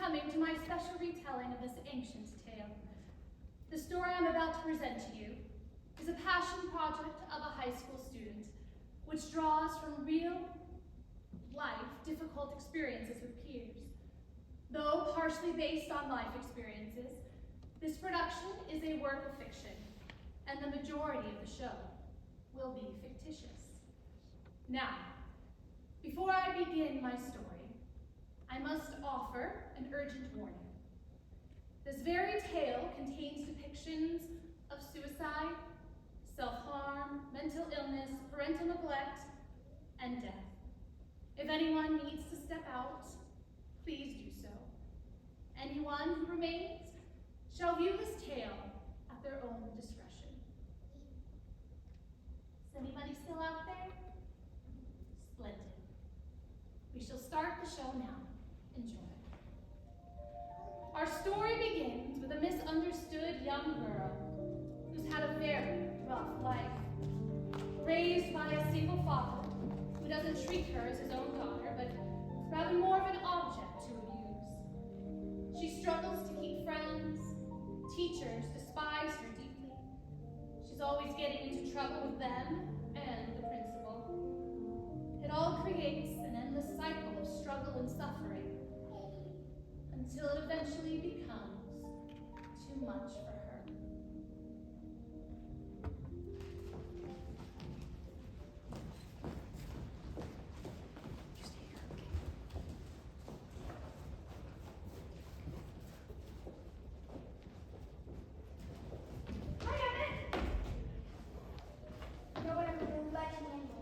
coming to my special retelling of this ancient tale. The story I'm about to present to you is a passion project of a high school student, which draws from real-life difficult experiences with peers. Though partially based on life experiences, this production is a work of fiction, and the majority of the show will be fictitious. Now, before I begin my story, I must offer an urgent warning. This very tale contains depictions of suicide, self-harm, mental illness, parental neglect, and death. If anyone needs to step out, please do so. Anyone who remains shall view this tale at their own discretion. Is anybody still out there? Splendid. We shall start the show now. Enjoy. Our story begins with a misunderstood young girl who's had a very rough life. Raised by a single father who doesn't treat her as his own daughter, but rather more of an object to abuse. She struggles to keep friends. Teachers despise her deeply. She's always getting into trouble with them and the principal. It all creates an endless cycle of struggle and suffering until it eventually becomes too much for her. Hi, Emmett. No one ever really liked me anyways.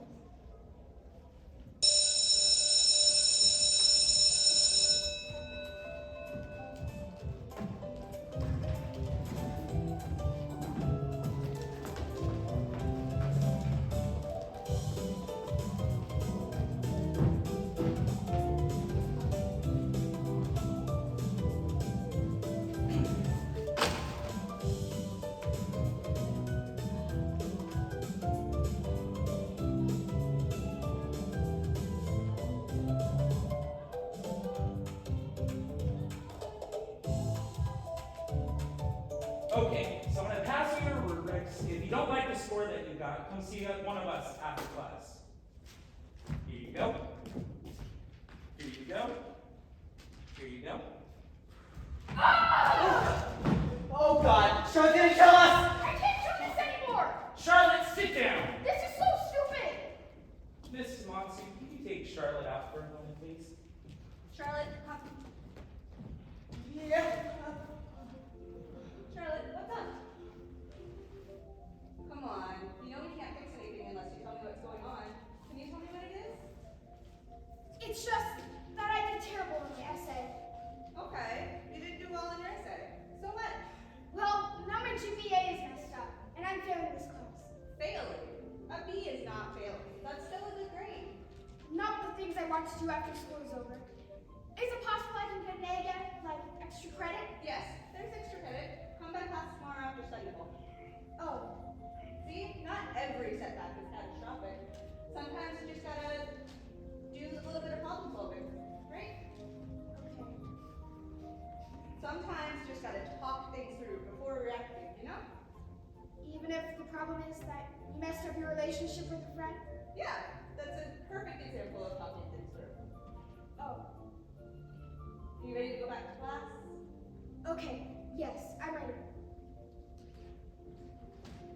Okay, so I'm going to pass you your rubrics. If you don't like the score that you got, come see one of us after class. Here you go. Here you go. Here you go. Ah! Oh God, Charlotte's gonna kill us! I can't do this anymore! Charlotte, sit down. This is so stupid! Mrs. Matsu, can you take Charlotte out for a moment, please? Charlotte, come. Yeah. Charlotte, what's up? Come on, you know we can't fix anything unless you tell me what's going on. Can you tell me what it is? It's just that I did terrible in the essay. Okay, you didn't do well in your essay. So what? Well, now my GPA is messed up, and I'm failing this class. Failing. A B is not failing. That's still a good grade. Not the things I want to do after school is over. Is it possible I can get an A again, like extra credit? Yes, there's extra credit. Come back class tomorrow after study hall. Oh. See, not every setback is catastrophic. Sometimes you just gotta do a little bit of problem solving, right? Okay. Sometimes you just gotta talk things through before reacting, you know? Even if the problem is that you messed up your relationship with a friend? Yeah, that's a perfect example of talking things through. Oh. You ready to go back to class? Okay. Yes, I'm ready.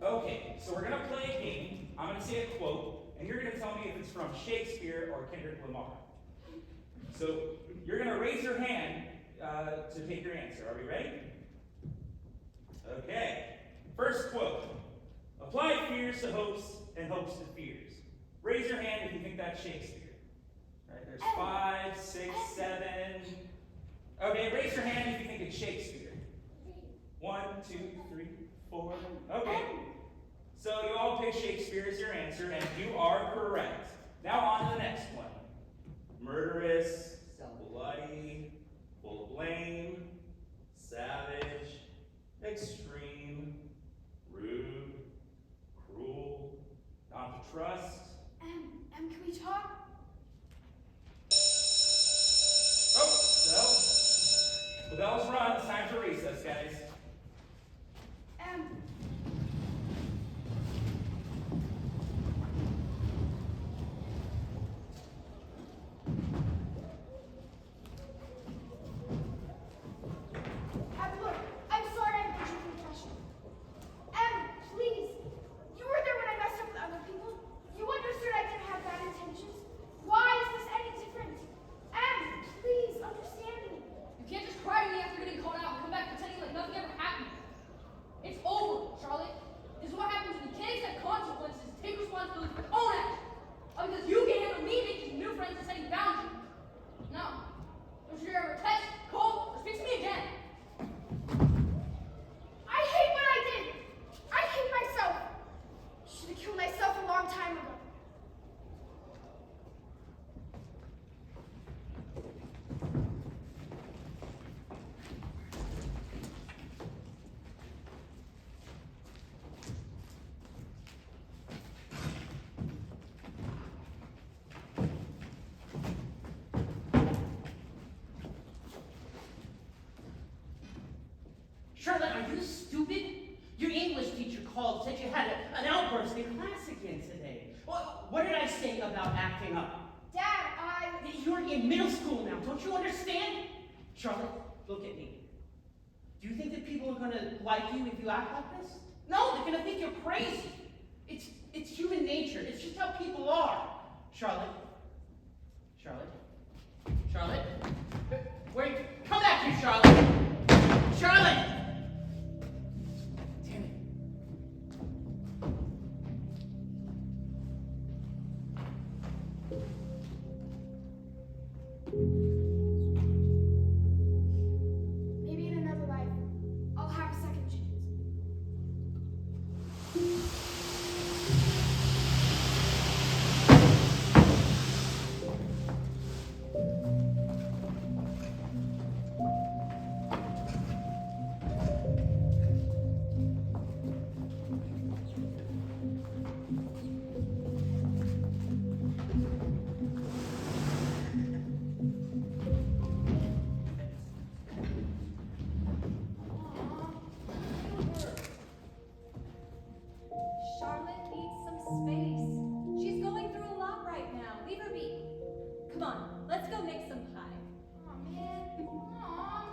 Okay, so we're going to play a game. I'm going to say a quote, and you're going to tell me if it's from Shakespeare or Kendrick Lamar. So you're going to raise your hand to take your answer. Are we ready? Okay. First quote. Apply fears to hopes and hopes to fears. Raise your hand if you think that's Shakespeare. All right, there's 5, 6, 7. Okay, raise your hand if you think it's Shakespeare. 1, 2, 3, 4. Okay. So you all pick Shakespeare as your answer, and you are correct. Now on to the next one. Murderous, bloody, full of blame, savage, extreme, rude, cruel, not to trust. Can we talk? Oh, so bell's rung. It's time for recess, guys. Look, I'm sorry I put you through pressure. Please. You were there when I messed up with other people. You understood I didn't have bad intentions. Why is this any different? Please, understand me. You can't just cry to me after getting called out and come back pretending like nothing ever happened. It's over, Charlotte. This is what happens when you can't accept consequences, take responsibility for your own actions. Because you can't handle me making new friends and setting boundaries. No. Don't you ever text, call, or speak to me again. I hate what I did. I hate myself. Should have killed myself a long time ago. Charlotte, are you stupid? Your English teacher called, said you had an outburst in class again today. What did I say about acting up? Dad, You're in middle school now, don't you understand? Charlotte, look at me. Do you think that people are gonna like you if you act like this? No, they're gonna think you're crazy. It's human nature. It's just how people are. Charlotte. Wait, come back here, Charlotte. Charlotte! Damn it. maybe in another life, I'll have a second chance. Charlotte needs some space. She's going through a lot right now. Leave her be. Come on, let's go make some pie. Aw, man. Aw.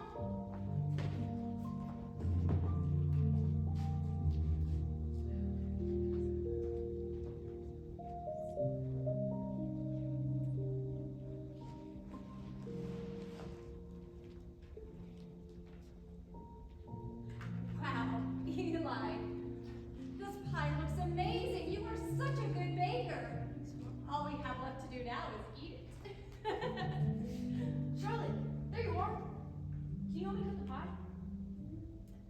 Wow, Eli. This pie looks amazing. You are such a good baker. All we have left to do now is eat it. Charlotte, there you are. Can you help me cook the pie?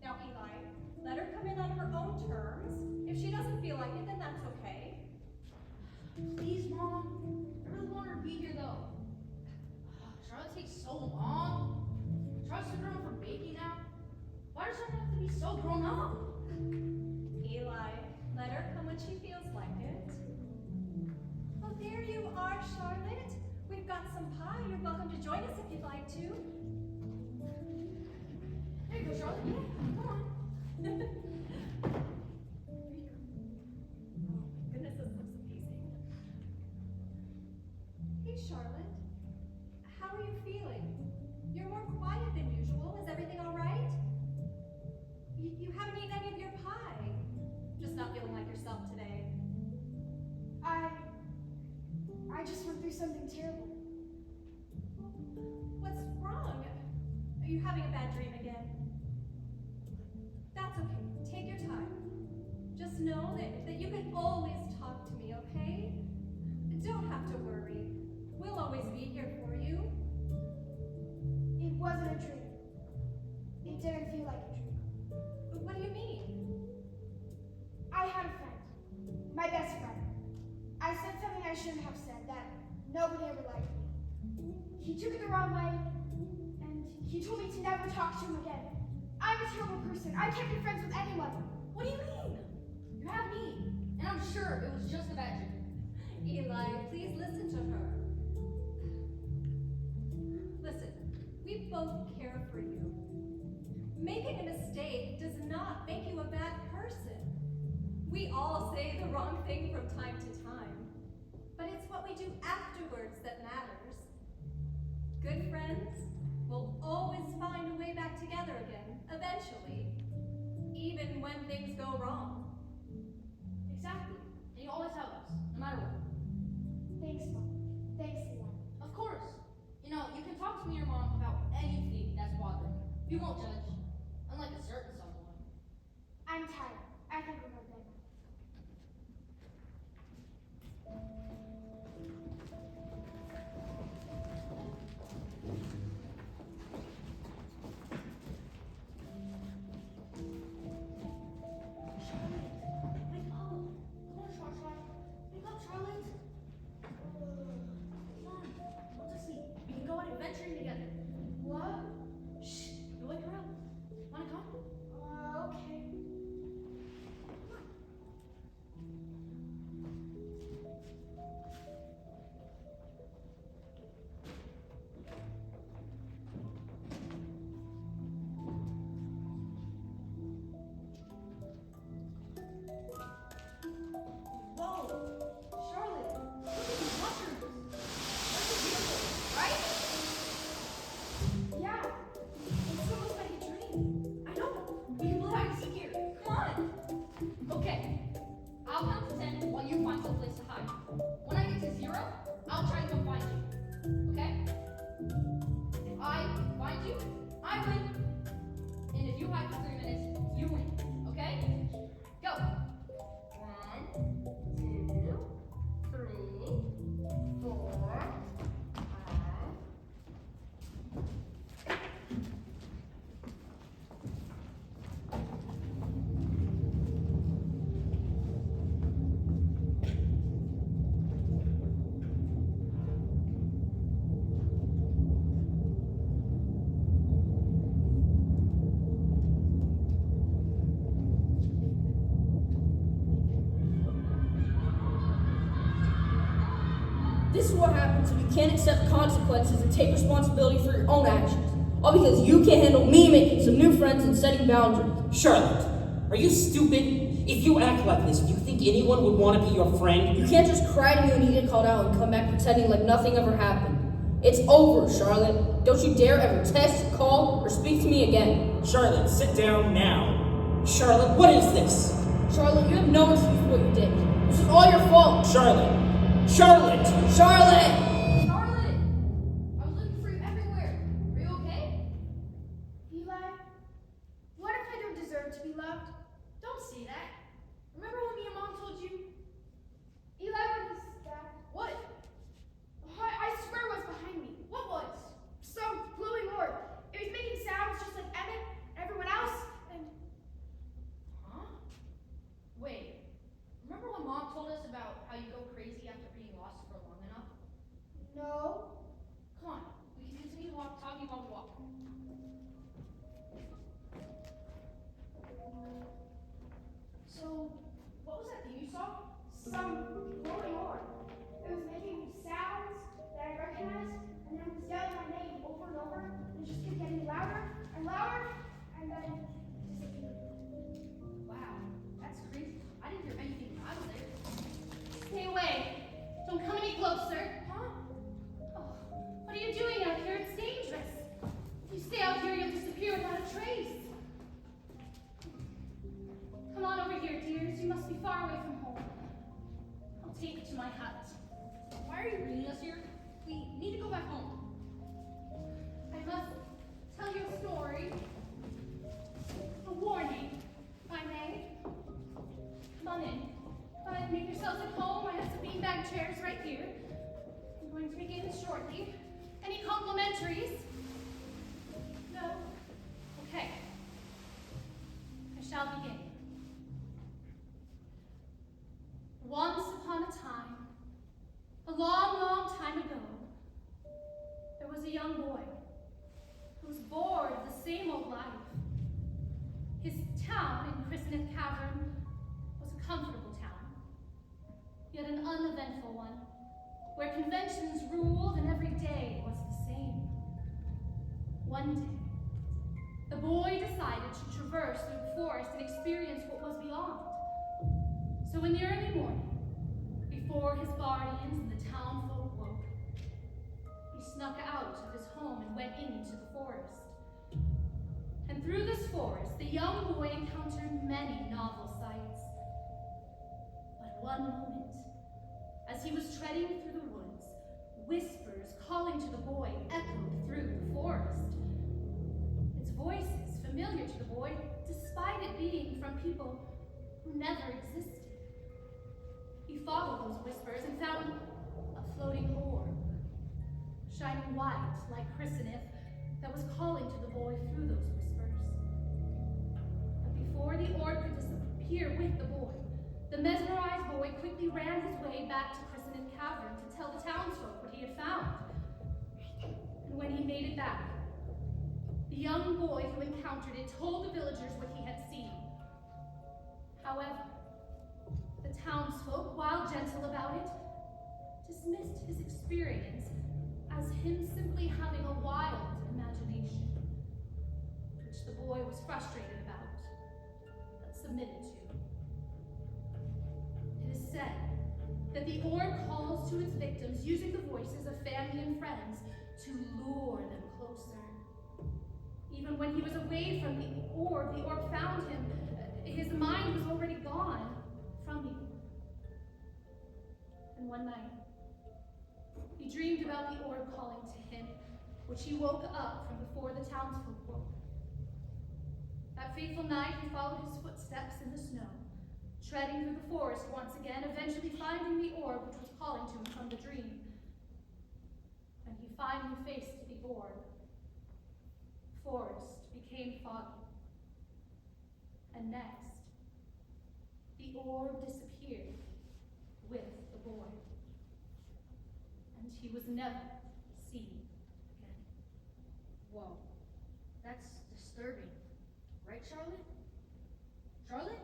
Now, Eli, let her come in on her own terms. If she doesn't feel like it, then that's okay. Please, Mom. I really want her to be here, though. Charlotte takes so long. Charlotte's too grown for baking now. Why does Charlotte have to be so grown up? Eli, let her come when she feels like it. Oh, there you are, Charlotte. We've got some pie. You're welcome to join us if you'd like to. There you go, Charlotte. Yeah, come on. Goodness, this looks amazing. Hey, Charlotte. How are you feeling? You're more quiet than usual. Is everything all right? You haven't eaten any of your pie. Just not feeling like yourself today. I just went through something terrible. What's wrong? Are you having a bad dream again? That's okay. Take your time. Just know that you can always talk to me, okay? Don't have to worry. We'll always be here for you. It wasn't a dream. It didn't feel like a dream. What do you mean? I had a friend. My best friend. I said something I shouldn't have said, that nobody ever liked me. He took it the wrong way, and he told me to never talk to him again. I'm a terrible person. I can't be friends with anyone. What do you mean? You have me. And I'm sure it was just a bad dream. Eli, please listen to her. Listen, We both care for you. Making a mistake does not make you a bad person. We all say the wrong thing from time to time, but it's what we do afterwards that matters. Good friends will always find a way back together again, eventually, even when things go wrong. Exactly. And you always have us, no matter what. Thanks, Mom. Thanks, Eli. Of course. You know, you can talk to me or Mom about anything that's bothering you. We won't judge. Unlike a certain someone. I'm tired. I think we're going to bed now. Wake up. Come on, Charlotte. Wake up, Charlotte. Come on. Go to sleep. We can go out adventuring together. What? Shh. You'll wake her up. Wanna come? Okay. Whoa. Charlotte. Look at these mushrooms. That's beautiful, right? Yeah. It's almost like a dream. I know. We can play hide and seek here. Come on. Okay. I'll count to 10 while you find some place to hide. When I get to 0, I'll try and come find you. Okay? If I find you, I win. And if you hide for 3 minutes, you win. Okay? Go. 1, 2, 3, 4, 5. This is what happens if you can't accept consequences and take responsibility for your own actions. All because you can't handle me making some new friends and setting boundaries. Charlotte, are you stupid? If you act like this, do you think anyone would want to be your friend? You can't just cry to me when you get called out and come back pretending like nothing ever happened. It's over, Charlotte. Don't you dare ever text, call, or speak to me again. Charlotte, sit down now. Charlotte, what is this? Charlotte, you have no excuse for what you did. This is all your fault. Charlotte! Charlotte! Charlotte! Charlotte! I was looking for you everywhere. Are you okay? Eli, what if I don't deserve to be loved? Don't say that. Remember when me and Mom told you? Eli, what is that? What? I swear it was behind me. What was? Some glowing orb. It was making sounds just like Emmett and everyone else, and Huh? Wait. Remember when Mom told us about how you go crazy after being lost for long enough? no. Come on. We can continue talking while we walk. So, what was that thing you saw? Some glowing orb. It was making sounds that I recognized, and then it was yelling my name over and over, and it just kept getting louder and louder, and then disappeared. Wow. That's crazy. I didn't hear anything when I was there. Stay away. Don't come any closer. Huh? Oh, what are you doing out here? It's dangerous. If you stay out here, you'll disappear without a trace. Come on over here, dears. You must be far away from home. I'll take you to my hut. Why are you bringing us here? We need to go back home. I must tell you a story. A warning, if I may. Come on in. Make yourselves at home. I have some beanbag chairs right here. I'm going to begin shortly. Any complimentaries? No? Okay. I shall begin. Once upon a time, a long, long time ago, there was a young boy who was bored of the same old life. His town in Christmas Cavern was a comfortable town, yet an uneventful one, where conventions ruled and every day was the same. One day, the boy decided to traverse through the forest and experience what was beyond. So in the early morning, before his guardians and the town folk woke, he snuck out of his home and went into the forest. And through this forest, the young boy encountered many novel sights. But one moment, as he was treading through the woods, whispers calling to the boy echoed through the forest. Its voices familiar to the boy, despite it being from people who never existed. He followed those whispers and found a floating orb, shining white like chrysanthemum, that was calling to the boy through those whispers. But before the orb could disappear with the boy, the mesmerized boy quickly ran his way back to Chrysanthemum Cavern to tell the townsfolk what he had found. And when he made it back, the young boy who encountered it told the villagers what he had seen. However, the townsfolk, while gentle about it, dismissed his experience as him simply having a wild imagination, which the boy was frustrated about, but submitted to. It is said that the orb calls to its victims using the voices of family and friends to lure them closer. Even when he was away from the orb found him. His mind was already gone from the orb. And one night, he dreamed about the orb calling to him, which he woke up from before the townsfolk woke. That fateful night, he followed his footsteps in the snow, treading through the forest once again, eventually finding the orb which was calling to him from the dream. When he finally faced the orb, the forest became foggy. And next, the orb disappeared with the boy. And he was never seen again. Whoa, that's disturbing. Right, Charlotte? Charlotte?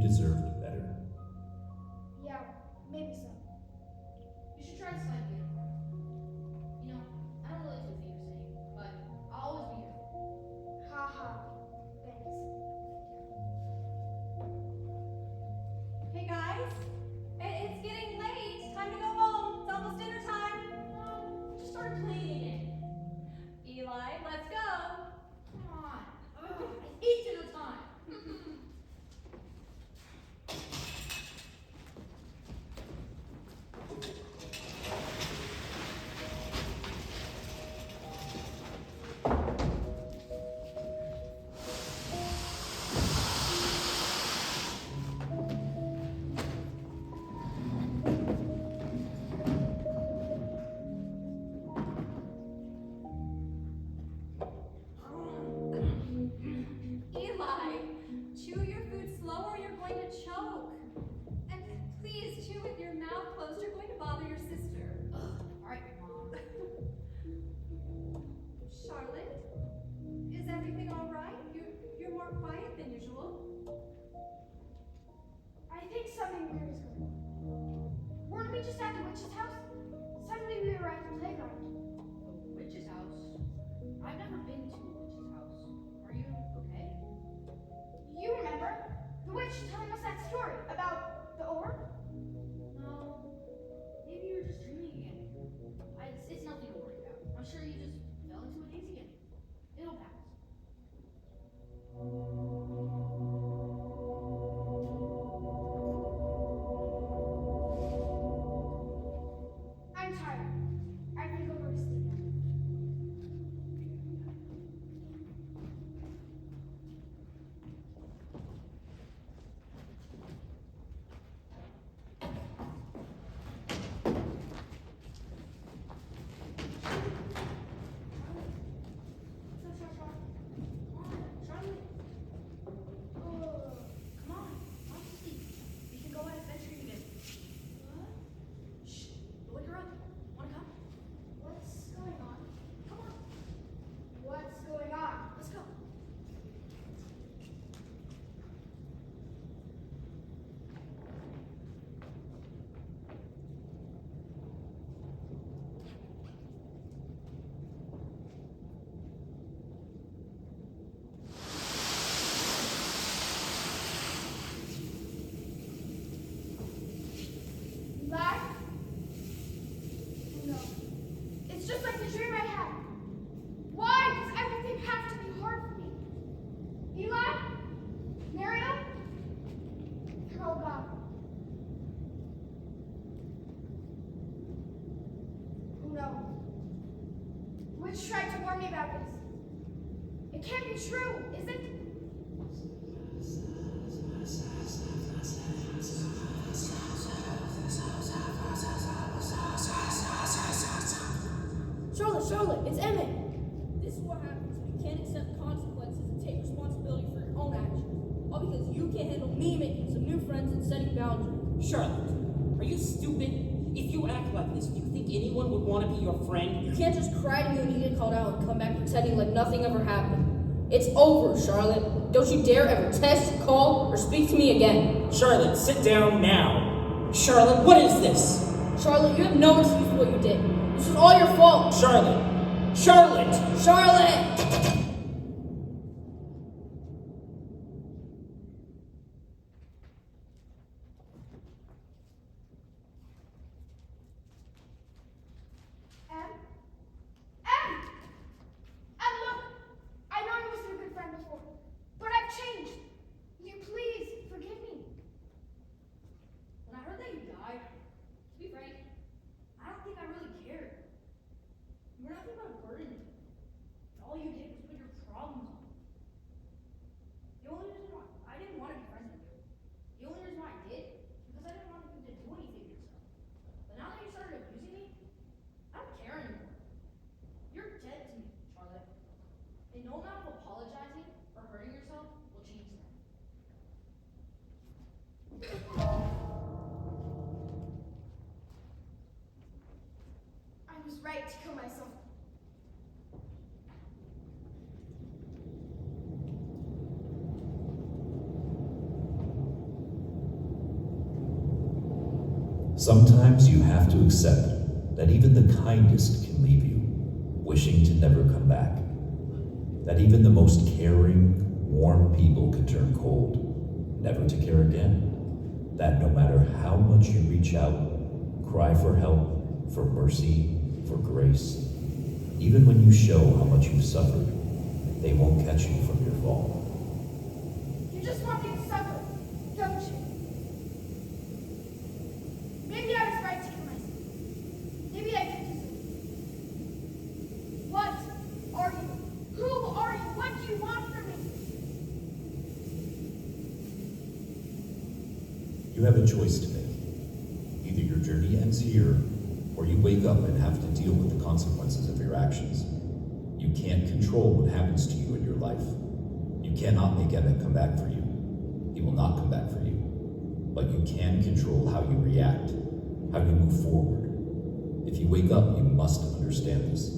Deserved better. Yeah, maybe so. You should try to slide again. You know, I don't really like the thing you're saying, but I'll always be here. Ha ha. Thanks. Hey guys, it's getting late. Time to go home. It's almost dinner time. Just started playing again. Eli, let's go. Come on. Ugh, I hate dinner time. witch's house, suddenly we arrived at playground. The witch's house? I've never been to a witch's house. Are you okay? You remember? The witch telling us that story about the orb? No. Maybe you were just dreaming again. It's nothing to worry about. I'm sure you just fell into a daze again. It'll pass. I'm tired. I think I'll go to sleep now. Charlotte. Come on. Why don't you sleep? We can go out adventuring again. Shh. Wake her up. Wanna come? What's going on? Come on. What's going on? Let's go. Eli? No. It's just like the dream I had. Why does everything have to be hard for me? Eli? Mariel? Oh God. Oh no. Witch tried to warn me about this. It can't be true, is it? Charlotte, it's Emmett. This is what happens when you can't accept consequences and take responsibility for your own actions. All because you can't handle me making some new friends and setting boundaries. Charlotte, are you stupid? If you act like this, do you think anyone would want to be your friend? You can't just cry to me when you get called out and come back pretending like nothing ever happened. It's over, Charlotte. Don't you dare ever text, call, or speak to me again. Charlotte, sit down now. Charlotte, what is this? Charlotte, you have no excuse for what you did. This was all your fault. Charlotte! Charlotte! Charlotte! Look, I know I wasn't a good friend before, but I've changed. You please forgive me. When I heard that you died, to be frank, I don't think I really cared. You were nothing but a burden to me. All you did was put your problems on me. The only reason why I didn't want to be friends with you, the only reason why I did, is because I didn't want you to do anything to yourself. But now that you started abusing me, I don't care anymore. You're dead to me, Charlotte. And no amount of apologizing or hurting yourself will change that. I was right to kill myself. Sometimes you have to accept that even the kindest can leave you, wishing to never come back. That even the most caring, warm people can turn cold, never to care again. That no matter how much you reach out, cry for help, for mercy, for grace, even when you show how much you've suffered, they won't catch you from your fall. You just want me to suffer, don't you? Maybe I was right to kill myself. Maybe I did deserve it. What are you? Who are you? What do you want from me? You have a choice to make. Either your journey ends here, or you wake up and have to deal with the consequences of your actions. You can't control what happens to you in your life. You cannot make Emmett come back for you. He will not come back for you. But you can control how you react, how you move forward. If you wake up, you must understand this.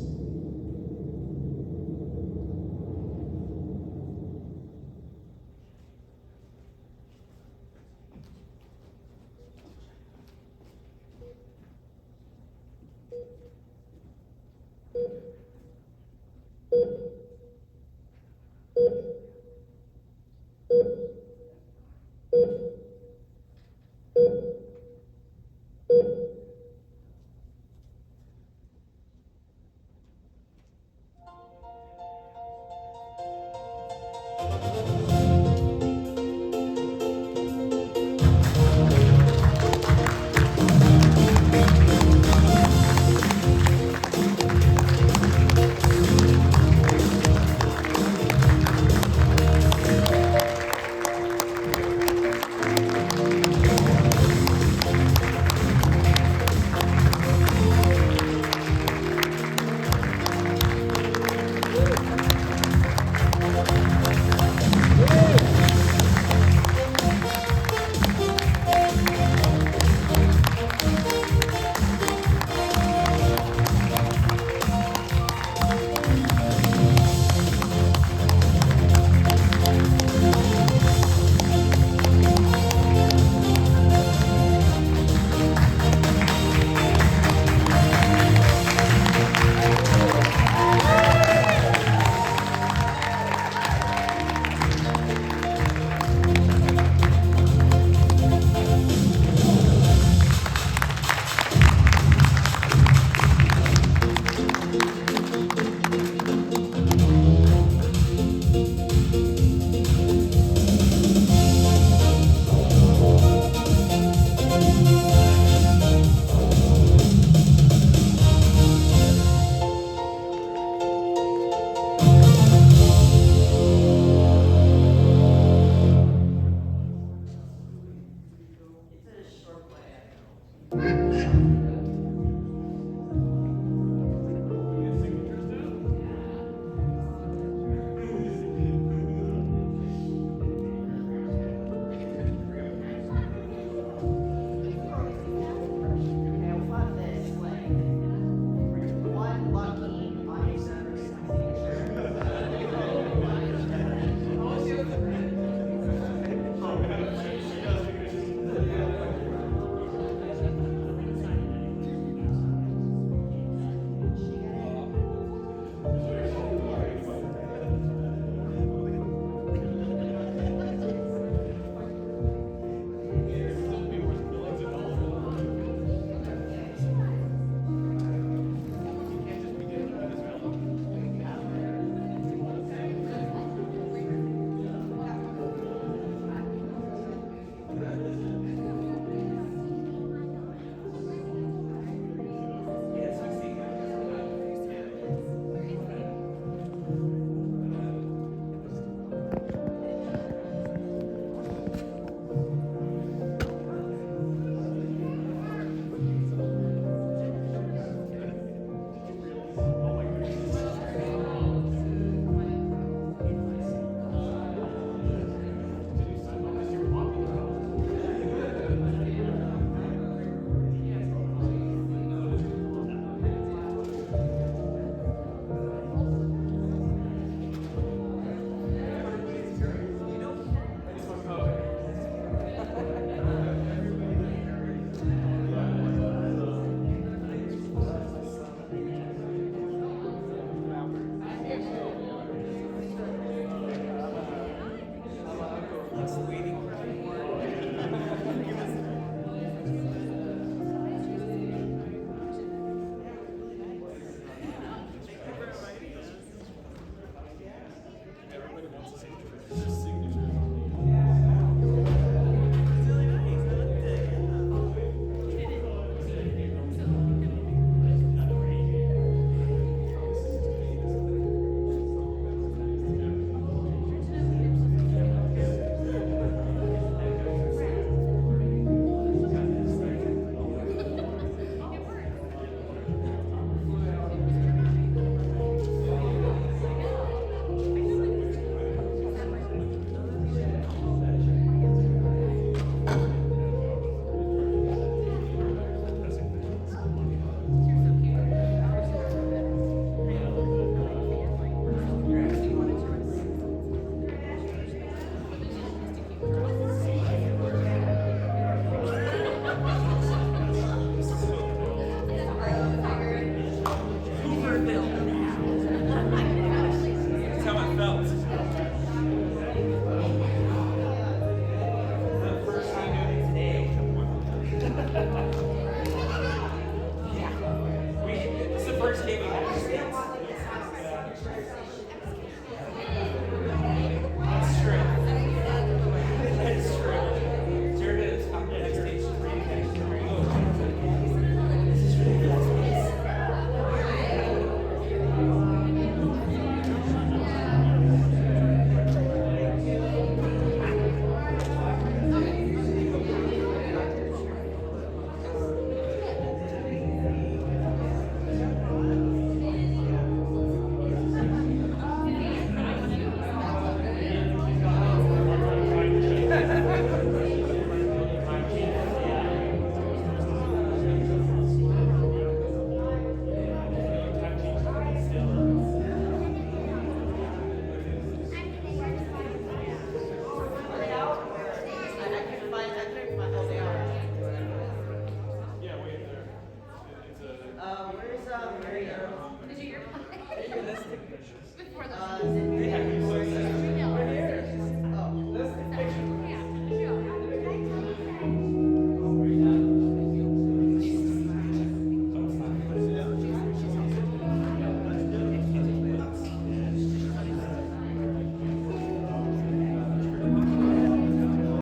Where's MIRIAM? Did you hear? Before the